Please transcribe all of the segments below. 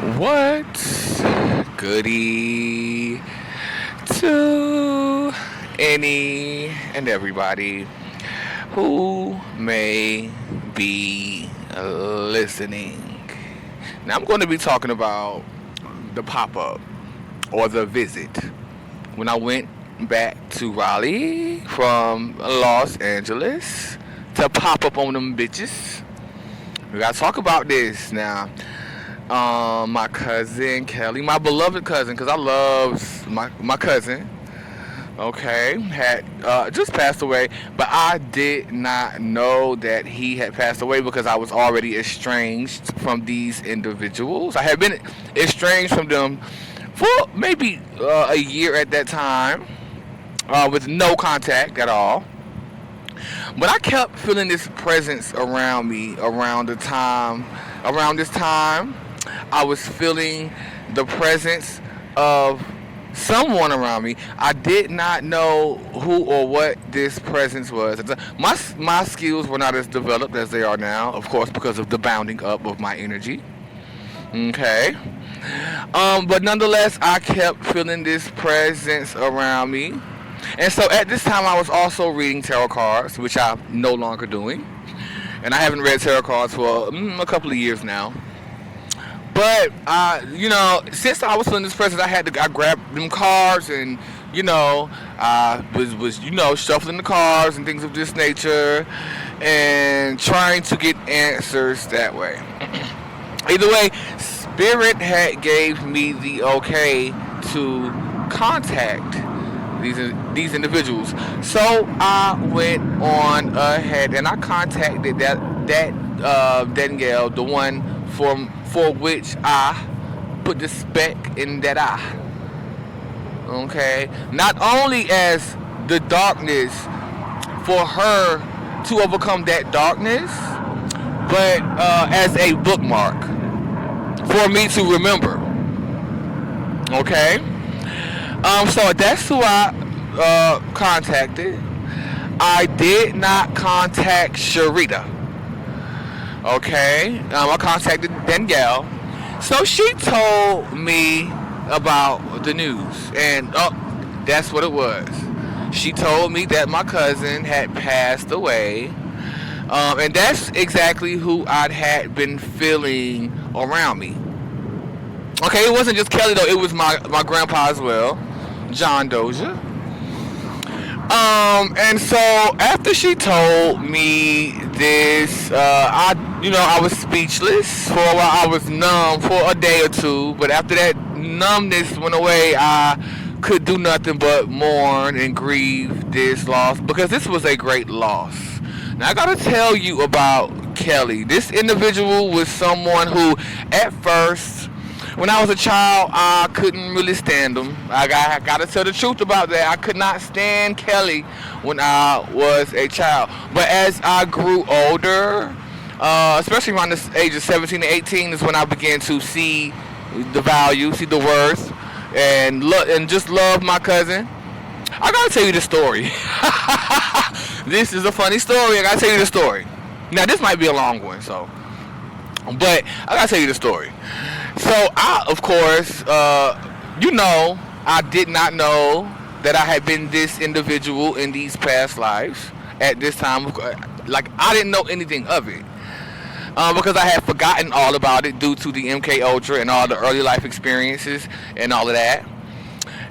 What's goody to any and everybody who may be listening? Now, I'm going to be talking about the pop up or the visit when I went back to Raleigh from Los Angeles to pop up on them bitches. We gotta talk about this now. My cousin Kelly, my beloved cousin, because I love my cousin. Okay, had just passed away, but I did not know that he had passed away because I was already estranged from these individuals. I had been estranged from them for maybe a year at that time, with no contact at all. But I kept feeling this presence around me around this time. I was feeling the presence of someone around me. I did not know who or what this presence was. My skills were not as developed as they are now, of course, because of the bounding up of my energy. Okay. But nonetheless, I kept feeling this presence around me. And so at this time, I was also reading tarot cards, which I'm no longer doing. And I haven't read tarot cards for a couple of years now. But since I was feeling this presence, I grabbed them cards and I was shuffling the cards and things of this nature, and trying to get answers that way. Either way, Spirit had gave me the okay to contact these individuals. So I went on ahead and I contacted that Danielle, the one for which I put the speck in that eye. Okay, not only as the darkness for her to overcome that darkness, but as a bookmark for me to remember. Okay. So that's who I contacted. I did not contact Sharita. Okay. I contacted Danielle. So she told me about the news. And that's what it was. She told me that my cousin had passed away. And that's exactly who I had been feeling around me. Okay, it wasn't just Kelly though. It was my grandpa as well. John Doja. And so after she told me this, I was speechless for a while. I was numb for a day or two, but after that numbness went away, I could do nothing but mourn and grieve this loss, because this was a great loss. Now I gotta tell you about Kelly. This individual was someone who, at first, when I was a child, I couldn't really stand him. I got to tell the truth about that. I could not stand Kelly when I was a child. But as I grew older, especially around the age of 17 to 18, is when I began to see the value, see the worth, and just love my cousin. I got to tell you the story. This is a funny story. I got to tell you the story. Now, this might be a long one, but I got to tell you the story. So I, of course, I did not know that I had been this individual in these past lives at this time. Like, I didn't know anything of it. Because I had forgotten all about it due to the MK Ultra and all the early life experiences and all of that.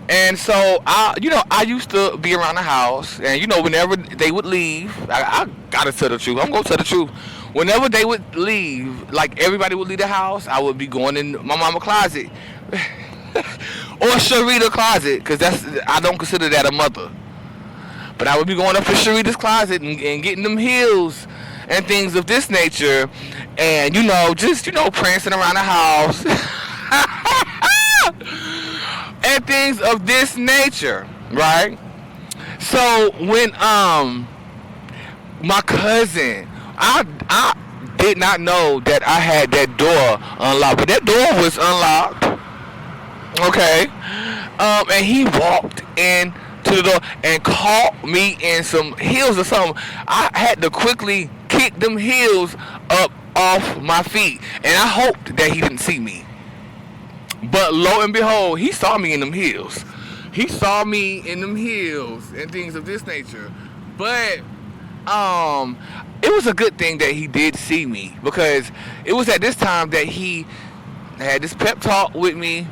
And so I used to be around the house, and whenever they would leave, I gotta tell the truth. I'm gonna tell the truth. Whenever they would leave, like everybody would leave the house, I would be going in my mama's closet or Sharita's closet, because I don't consider that a mother. But I would be going up to Sharita's closet and getting them heels and things of this nature, and just prancing around the house and things of this nature, right? So when my cousin, I did not know that I had that door unlocked, but that door was unlocked. Okay, and he walked in to the door and caught me in some heels or something. I had to quickly kick them heels up off my feet, and I hoped that he didn't see me. But lo and behold, he saw me in them hills. He saw me in them hills and things of this nature. But it was a good thing that he did see me, because it was at this time that he had this pep talk with me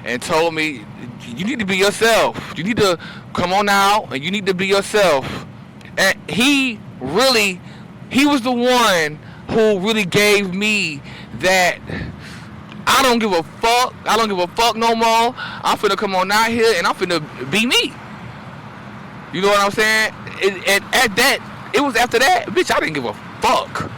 and told me, you need to be yourself. You need to come on out and you need to be yourself. And he was the one who really gave me that I don't give a fuck. I don't give a fuck no more. I'm finna come on out here and I'm finna be me. You know what I'm saying? And at that, it was after that, bitch, I didn't give a fuck.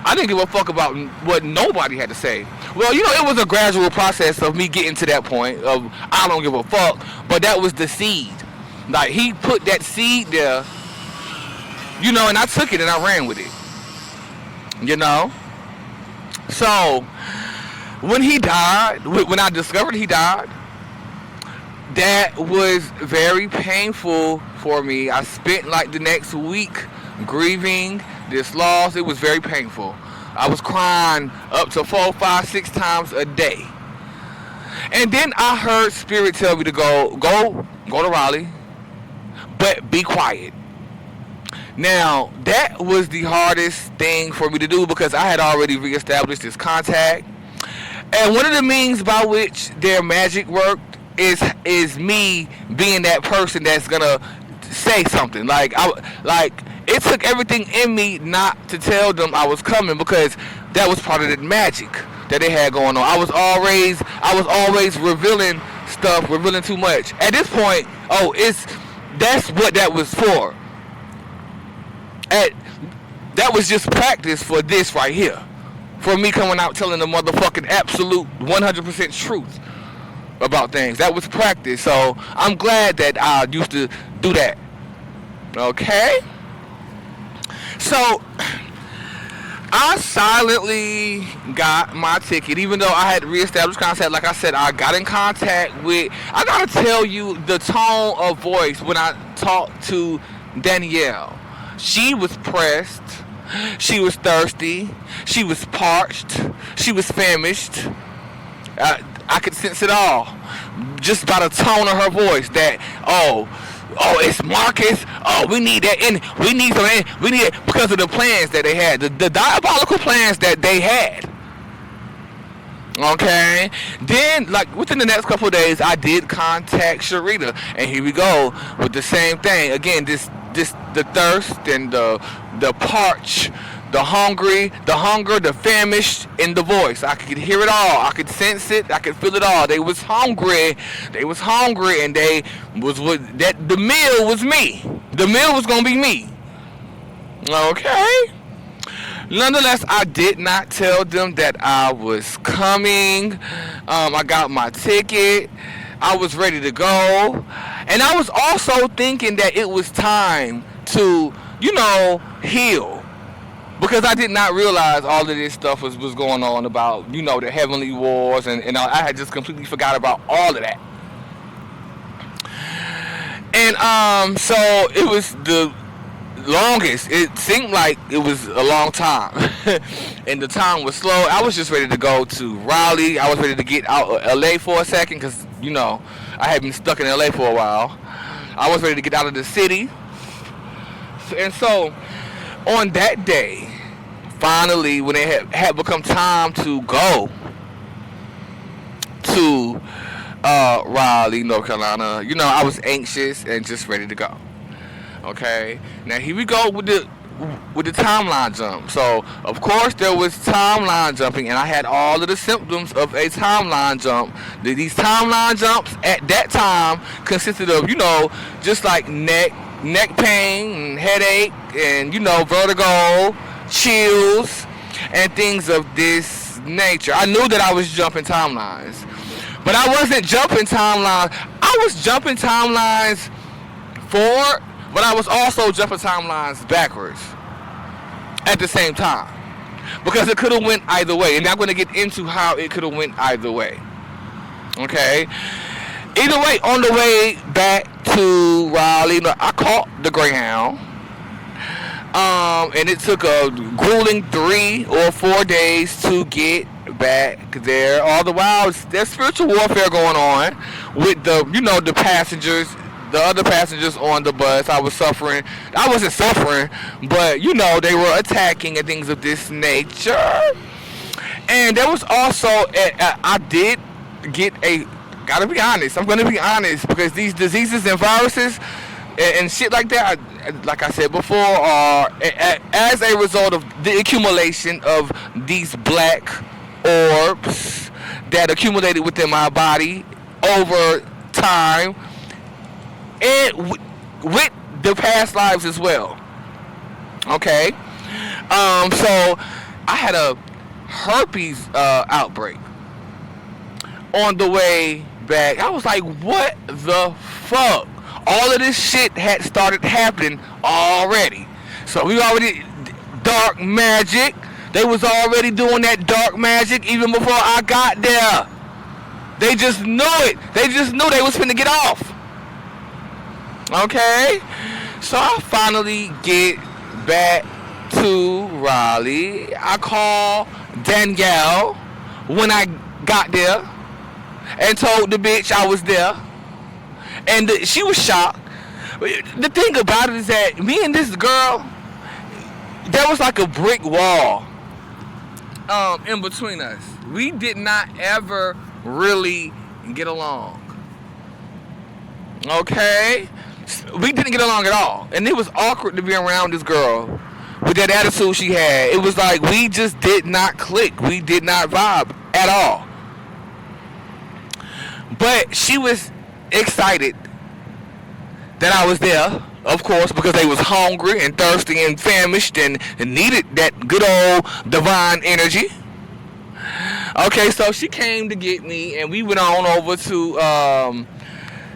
I didn't give a fuck about what nobody had to say. Well, it was a gradual process of me getting to that point of I don't give a fuck, but that was the seed. Like, he put that seed there, and I took it and I ran with it. So, when he died, when I discovered he died, that was very painful for me. I spent like the next week grieving this loss. It was very painful. I was crying up to 4, 5, 6 times a day. And then I heard Spirit tell me to go to Raleigh, but be quiet. Now, that was the hardest thing for me to do, because I had already reestablished this contact. And one of the means by which their magic worked is me being that person that's gonna say something. Like it took everything in me not to tell them I was coming, because that was part of the magic that they had going on. I was always revealing stuff, revealing too much. At this point, that's what that was for. That was just practice for this right here. For me coming out telling the motherfucking absolute 100% truth about things. That was practice. So I'm glad that I used to do that. Okay? So I silently got my ticket, even though I had reestablished contact. Like I said, I got in contact with, I gotta tell you the tone of voice when I talked to Danielle. She was pressed. She was thirsty. She was parched. She was famished. I could sense it all just by the tone of her voice. That it's Marcus. We need that, and we need it because of the plans that they had, the diabolical plans that they had. Okay. Then, like, within the next couple of days, I did contact Sharita, and here we go with the same thing again. The thirst and the parch, the hungry, the hunger, the famished in the voice. I could hear it all. I could sense it. I could feel it all. They was hungry. And the meal was me. The meal was gonna be me. Okay. Nonetheless, I did not tell them that I was coming. I got my ticket. I was ready to go. And I was also thinking that it was time to, heal. Because I did not realize all of this stuff was going on about, the heavenly wars. And I had just completely forgot about all of that. And so it was the longest. It seemed like it was a long time. And the time was slow. I was just ready to go to Raleigh. I was ready to get out of LA for a second, because I had been stuck in LA for a while. I was ready to get out of the city. And so on that day, finally, when it had become time to go to Raleigh, North Carolina, I was anxious and just ready to go. Okay, now here we go with the timeline jump. So of course there was timeline jumping, and I had all of the symptoms of a timeline jump. These timeline jumps at that time consisted of just like neck pain and headache and vertigo, chills, and things of this nature. I knew that I was jumping timelines, but I wasn't jumping timelines. I was jumping timelines forward, but I was also jumping timelines backwards at the same time, because it could have went either way, and I'm going to get into how it could have went either way. Okay. Either way, on the way back to Raleigh, I caught the Greyhound. And it took a grueling 3 or 4 days to get back there. All the while, there's spiritual warfare going on with the passengers, the other passengers on the bus. I was suffering. I wasn't suffering, but they were attacking and things of this nature. And there was also, I did get a. Gotta be honest. I'm gonna be honest because these diseases and viruses and shit like that, like I said before, are as a result of the accumulation of these black orbs that accumulated within my body over time, and with the past lives as well. Okay, so I had a herpes outbreak on the way back. I was like, what the fuck? All of this shit had started happening already. So we already dark magic. They was already doing that dark magic even before I got there. They just knew it. They just knew they was finna get off. Okay? So I finally get back to Raleigh. I call Danielle when I got there and told the bitch I was there. And she was shocked. The thing about it is that me and this girl, there was like a brick wall in between us. We did not ever really get along. Okay? We didn't get along at all. And it was awkward to be around this girl with that attitude she had. It was like we just did not click. We did not vibe at all. But she was excited that I was there, of course, because they was hungry and thirsty and famished and needed that good old divine energy. Okay, so she came to get me, and we went on over to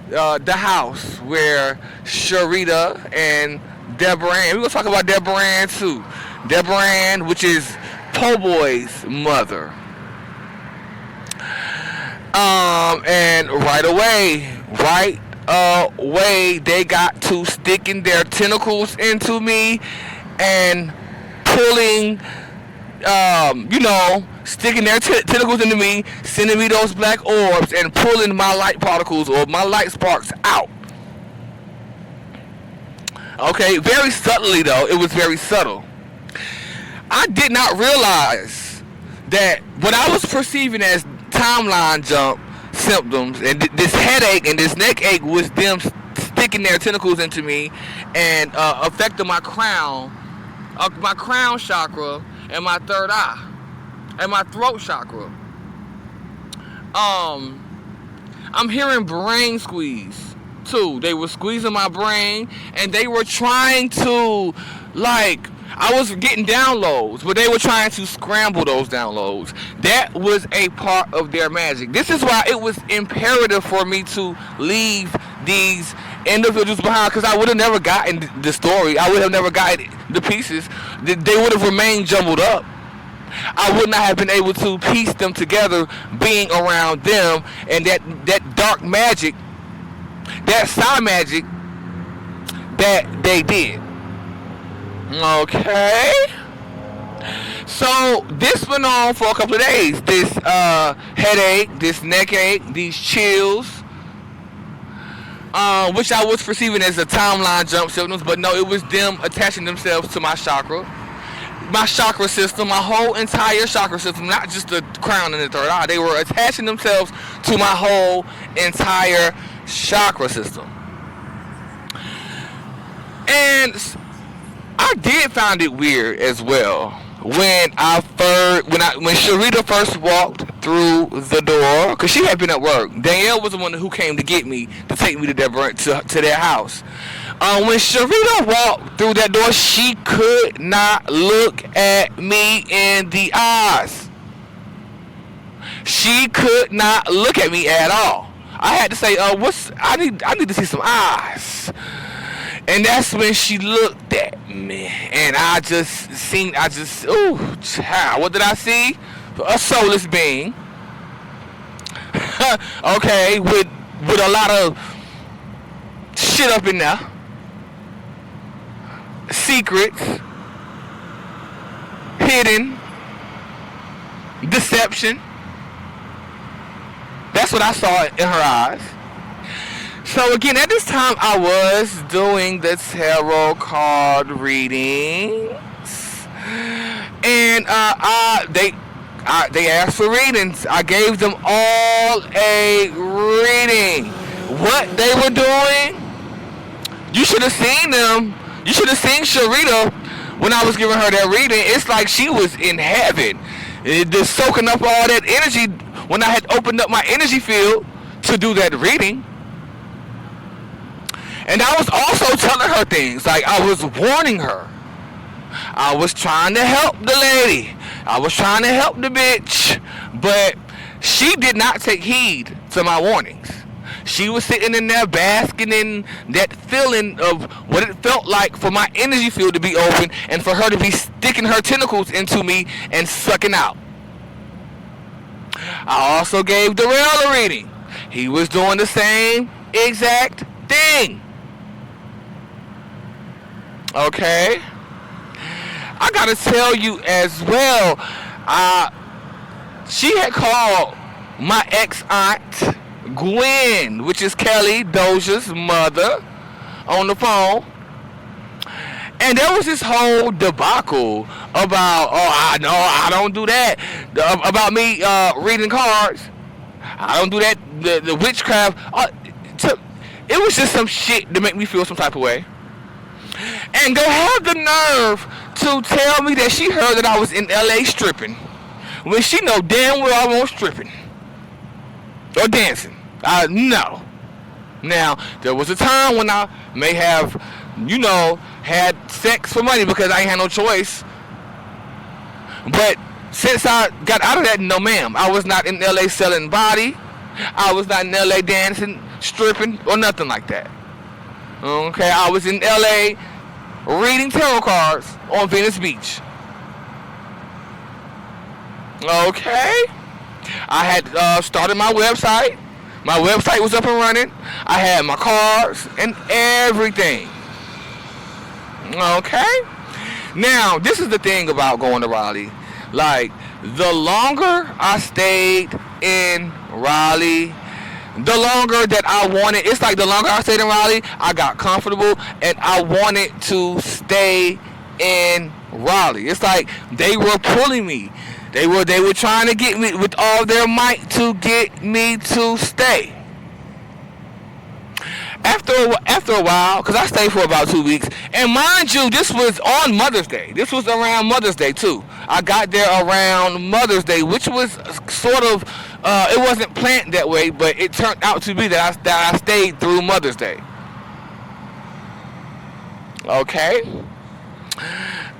the house where Sharita and Deborah Ann. We're gonna talk about Deborah Ann too. Deborah Ann, which is Po Boy's mother. And right away, they got to sticking their tentacles into me and pulling, sticking their tentacles into me, sending me those black orbs and pulling my light particles or my light sparks out. Okay, very subtly though. It was very subtle. I did not realize that what I was perceiving as timeline jump symptoms and this headache and this neck ache was them sticking their tentacles into me and affecting my crown chakra and my third eye and my throat chakra. I'm hearing brain squeeze too. They were squeezing my brain and they were trying to, like, I was getting downloads, but they were trying to scramble those downloads. That was a part of their magic. This is why it was imperative for me to leave these individuals behind, because I would have never gotten the story. I would have never gotten the pieces. They would have remained jumbled up. I would not have been able to piece them together being around them and that dark magic, that side magic that they did. Okay, so this went on for a couple of days. This headache, this neck ache, these chills, which I was perceiving as a timeline jump symptoms, but no, it was them attaching themselves to my chakra system, my whole entire chakra system, not just the crown and the third eye. They were attaching themselves to my whole entire chakra system, and I did find it weird as well when Sharita first walked through the door, because she had been at work. Danielle was the one who came to get me to take me to their house. When Sharita walked through that door, she could not look at me in the eyes. She could not look at me at all. I had to say, I need to see some eyes. And that's when she looked at me, and ooh, child, what did I see? A soulless being. Okay, with a lot of shit up in there. Secrets, hidden deception. That's what I saw in her eyes. So again, at this time, I was doing the tarot card readings, and they asked for readings. I gave them all a reading. What they were doing, you should have seen them. You should have seen Sharita when I was giving her that reading. It's like she was in heaven, just soaking up all that energy when I had opened up my energy field to do that reading. And I was also telling her things, like I was warning her. I was trying to help the lady. I was trying to help the bitch. But she did not take heed to my warnings. She was sitting in there basking in that feeling of what it felt like for my energy field to be open and for her to be sticking her tentacles into me and sucking out. I also gave Darrell a reading. He was doing the same exact thing. Okay? I gotta tell you as well, she had called my ex-aunt Gwen, which is Kelly Dozia's mother, on the phone. And there was this whole debacle about, I don't do that, about me reading cards. I don't do that, the witchcraft. It was just some shit to make me feel some type of way. And go have the nerve to tell me that she heard that I was in LA stripping when she know damn well I wasn't stripping or dancing. No. Now, there was a time when I may have, had sex for money because I ain't had no choice. But since I got out of that, no ma'am. I was not in LA selling body. I was not in LA dancing, stripping, or nothing like that. Okay, I was in LA reading tarot cards on Venice Beach. Okay. I had started my website. My website was up and running. I had my cards and everything. Okay. Now, this is the thing about going to Raleigh. Like, the longer I stayed in Raleigh, the longer that I wanted, it's like the longer I stayed in Raleigh, I got comfortable and I wanted to stay in Raleigh. It's like they were pulling me. They were trying to get me with all their might to get me to stay. After a while, because I stayed for about 2 weeks, and mind you, this was on Mother's Day. This was around Mother's Day too. I got there around Mother's Day, which was sort of, it wasn't planned that way, but it turned out to be that I stayed through Mother's Day. Okay.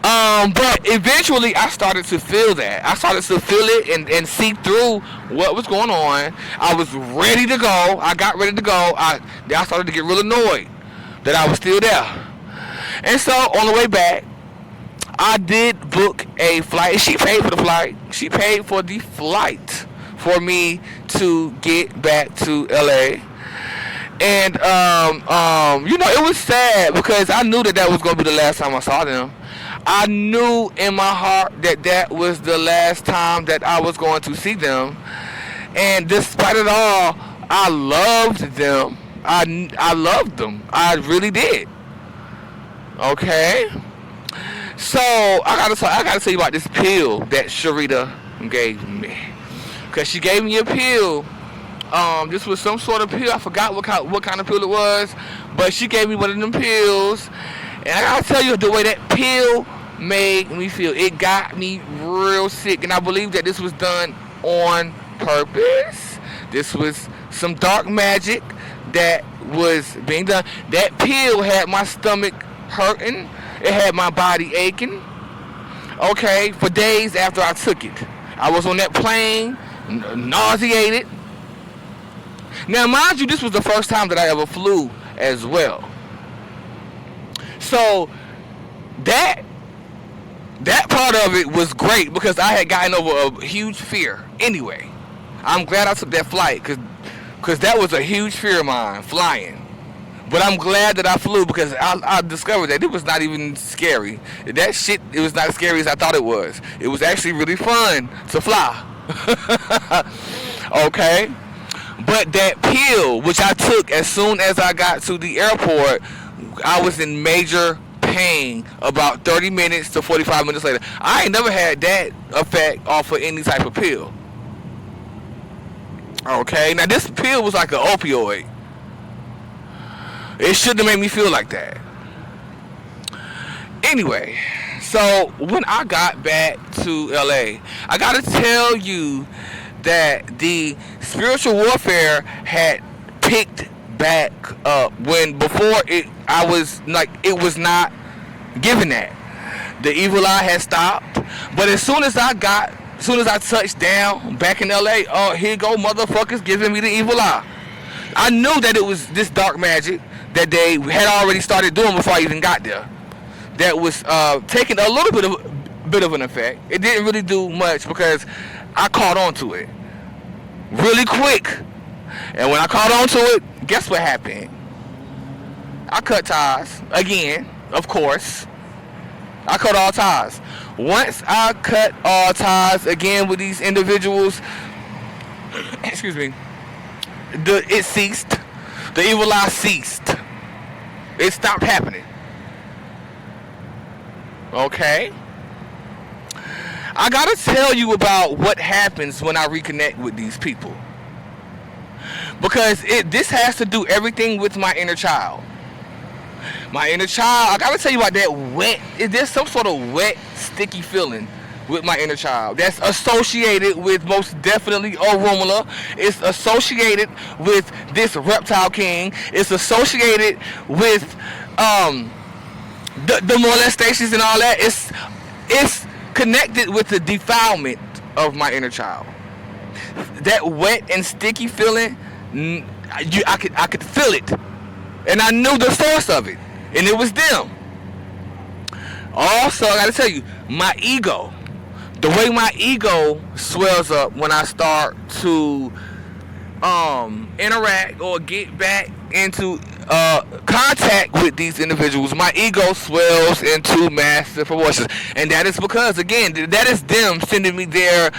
But eventually I started to feel that. I started to feel it and see through what was going on. I was ready to go. I got ready to go. I started to get real annoyed that I was still there. And so on the way back, I did book a flight. She paid for the flight. She paid for the flight for me to get back to LA. And it was sad because I knew that was going to be the last time I saw them. I knew in my heart that was the last time that I was going to see them. And despite it all, I loved them. I loved them. I really did. Okay? So, I gotta tell you about this pill that Sharita gave me. Because she gave me a pill. This was some sort of pill. I forgot what kind of pill it was. But she gave me one of them pills. And I gotta tell you, the way that pill made me feel, it got me real sick. And I believe that this was done on purpose. This was some dark magic that was being done. That pill had my stomach hurting. It had my body aching. Okay, for days after I took it. I was on that plane, nauseated. Now, mind you, this was the first time that I ever flew as well. So that part of it was great because I had gotten over a huge fear anyway. I'm glad I took that flight because that was a huge fear of mine, flying. But I'm glad that I flew because I discovered that it was not even scary. That shit, it was not as scary as I thought it was. It was actually really fun to fly. Okay? But that pill, which I took as soon as I got to the airport, I was in major pain about 30 minutes to 45 minutes later. I ain't never had that effect off of any type of pill. Okay? Now, this pill was like an opioid. It shouldn't have made me feel like that. Anyway, so when I got back to LA, I gotta tell you that the spiritual warfare had picked back up when before I was like, it was not given that. The evil eye had stopped. But as soon as I touched down back in LA, oh, here go motherfuckers giving me the evil eye. I knew that it was this dark magic that they had already started doing before I even got there. That was taking a little bit of an effect. It didn't really do much because I caught on to it really quick. And when I caught on to it, guess what happened? I cut ties again, of course. I cut all ties. Once I cut all ties again with these individuals, excuse me, it ceased. The evil eye ceased. It stopped happening. Okay? I gotta tell you about what happens when I reconnect with these people. Because this has to do everything with my inner child. My inner child, I gotta tell you about that wet, there's some sort of wet, sticky feeling with my inner child that's associated with most definitely Orumula. It's associated with this reptile king. It's associated with the molestations and all that. It's connected with the defilement of my inner child. That wet and sticky feeling, I could feel it, and I knew the source of it, and it was them. Also, I gotta tell you, my ego, the way my ego swells up when I start to interact or get back into contact with these individuals, my ego swells into massive proportions. And that is because, again, that is them sending me their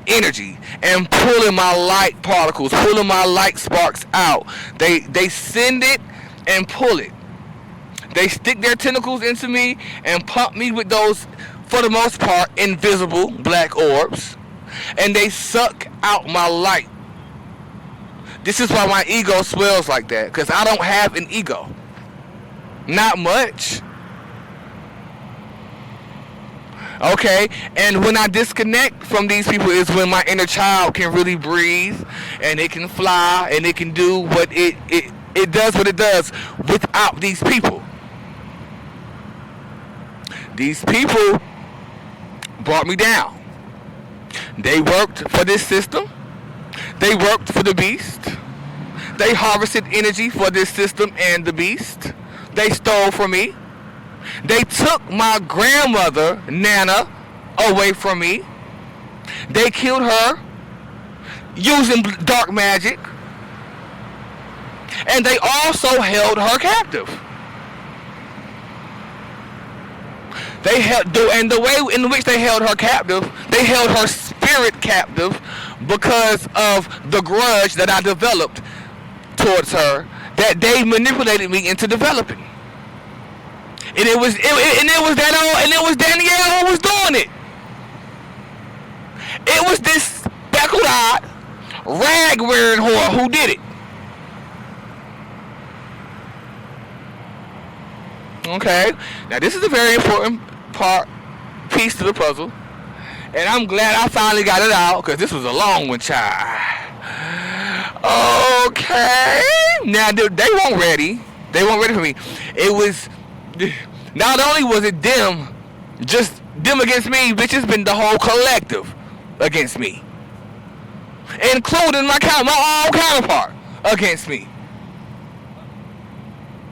energy and pulling my light particles, pulling my light sparks out. They send it and pull it. They stick their tentacles into me and pump me with those, for the most part, invisible black orbs. And they suck out my light. This is why my ego swells like that, because I don't have an ego. Not much. Okay? And when I disconnect from these people is when my inner child can really breathe, and it can fly, and it can do what it does what it does without these people. These people brought me down. They worked for this system. They worked for the beast. They harvested energy for this system and the beast. They stole from me. They took my grandmother, Nana, away from me. They killed her using dark magic. And they also held her captive. They held, and the way in which they held her captive, they held her spirit captive because of the grudge that I developed towards her, that they manipulated me into developing. And it was Danielle who was doing it. It was this speckled-eyed, rag-wearing whore who did it. Okay, now this is a very important piece to the puzzle, and I'm glad I finally got it out, because this was a long one, child. Okay, now they weren't ready. They weren't ready for me. It was, not only was it them, just them against me, bitch, it's been the whole collective against me, including my own counterpart against me.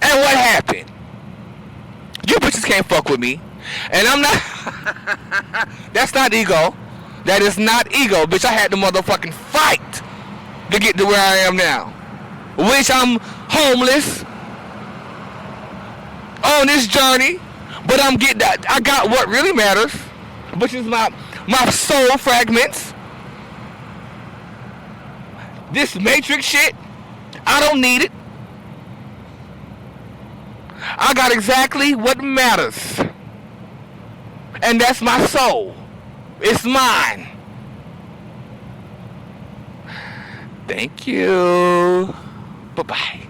And what happened? You bitches can't fuck with me. And I'm not... That's not ego. That is not ego, bitch. I had to motherfucking fight to get to where I am now. Which I'm homeless. on this journey, but I'm getting that. I got what really matters, which is my soul fragments. This matrix shit, I don't need it. I got exactly what matters, and that's my soul. It's mine. Thank you. Bye bye.